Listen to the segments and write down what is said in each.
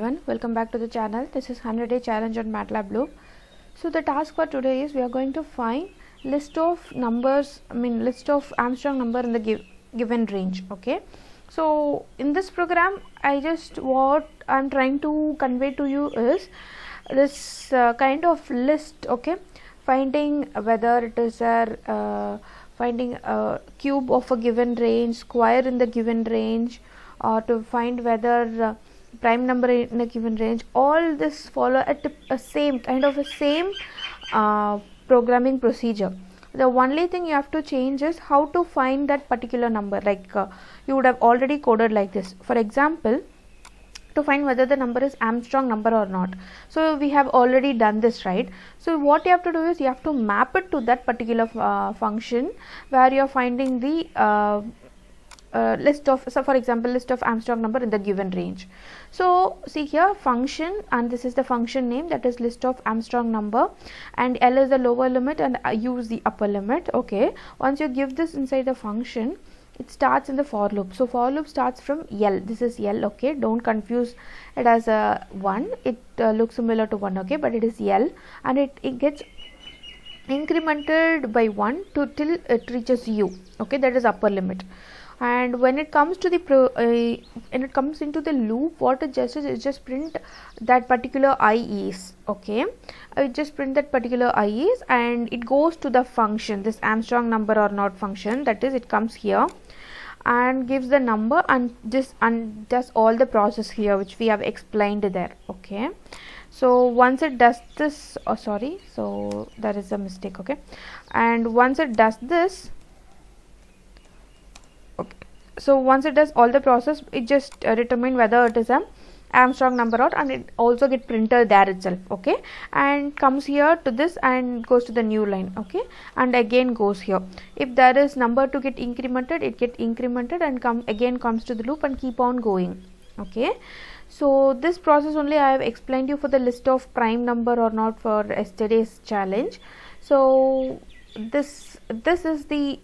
everyone, welcome back to the channel. This is 100-day challenge on MATLAB Loop. So the task for today is we are going to find list of numbers, list of Armstrong number in the given range. Okay, so in this program what I'm trying to convey to you is this kind of list. Okay, finding whether it is finding a cube of a given range, square in the given range, or to find whether prime number in a given range. All this follow a same programming procedure. The only thing you have to change is how to find that particular number. Like you would have already coded like this. For example, to find whether the number is Armstrong number or not. So we have already done this, right? So what you have to do is you have to map it to that particular function where you are finding the list of, so for example, list of Armstrong number in the given range. So see here, function, and this is the function name, that is list of Armstrong number, and L is the lower limit and U is the upper limit. Okay, once you give this inside the function, it starts in the for loop. So for loop starts from L. This is L. Okay, don't confuse it as a 1. It looks similar to 1. Okay, but it is L, and it gets incremented by 1 till it reaches U. Okay, that is upper limit. And when it comes to the into the loop, what it just is just print that particular I is. Okay, I just print that particular I is, and it goes to the function, this Armstrong number or not function, that is, it comes here and gives the number and does all the process here which we have explained there. Okay, so once it does this, so there is a mistake. Okay, and once it does this, so once it does all the process, it just determine whether it is a Armstrong number or not, and it also get printed there itself. Okay, and comes here to this and goes to the new line. Okay, and again goes here. If there is number to get incremented, it get incremented and comes to the loop and keep on going. Okay, so this process only I have explained you for the list of prime number or not for yesterday's challenge. So this is the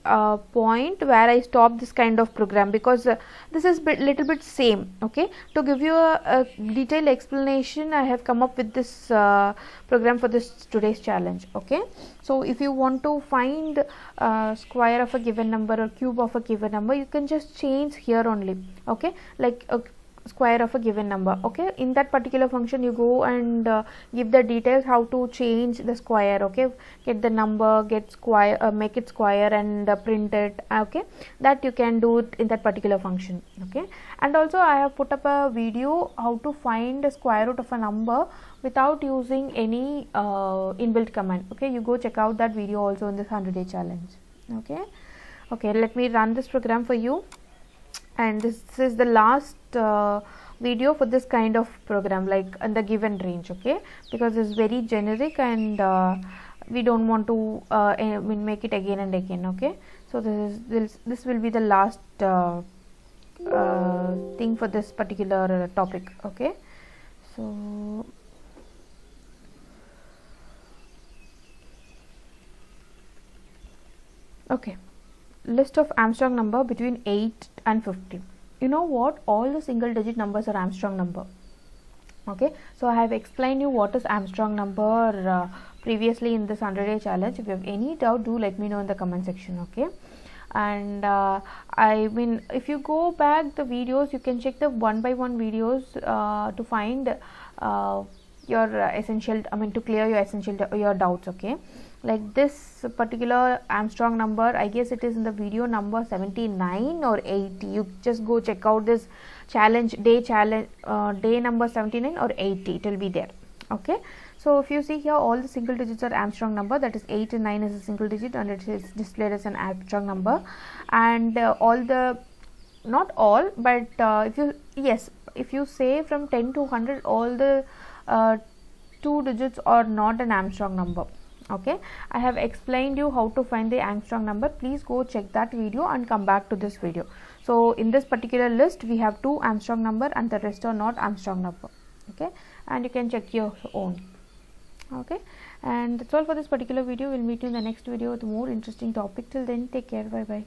point where I stop this kind of program, because this is little bit same. Okay, to give you a detailed explanation, I have come up with this program for this today's challenge. Okay, so if you want to find square of a given number or cube of a given number, you can just change here only. Okay, like square of a given number. Okay, in that particular function you go and give the details how to change the square. Okay, get the number, get square, make it square and print it. Okay, that you can do it in that particular function. Okay, and also I have put up a video how to find the square root of a number without using any inbuilt command. Okay, you go check out that video also in this 100-day challenge. Okay, let me run this program for you. And this is the last video for this kind of program, like in the given range. Okay, because it's very generic and we don't want to make it again and again. Okay, so this will be the last thing for this particular topic. Okay, so list of Armstrong number between 8 and 50. You know what, all the single digit numbers are Armstrong number. Okay, so I have explained you what is Armstrong number previously in this 100-day challenge. If you have any doubt, do let me know in the comment section. Okay, and if you go back the videos, you can check the one by one videos to find your essential, to clear your doubts. Okay, like this particular Armstrong number, I guess it is in the video number 79 or 80. You just go check out this day number 79 or 80, it will be there. Okay, so if you see here, all the single digits are Armstrong number, that is 8 and 9 is a single digit and it is displayed as an Armstrong number. And not all, but if you say from 10 to 100, all the 2 digits are not an Armstrong number. Okay, I have explained you how to find the Armstrong number. Please go check that video and come back to this video. So in this particular list, we have 2 Armstrong number and the rest are not Armstrong number. Okay, and you can check your own. Okay, and that's all for this particular video. We'll meet you in the next video with a more interesting topic. Till then, take care. Bye bye.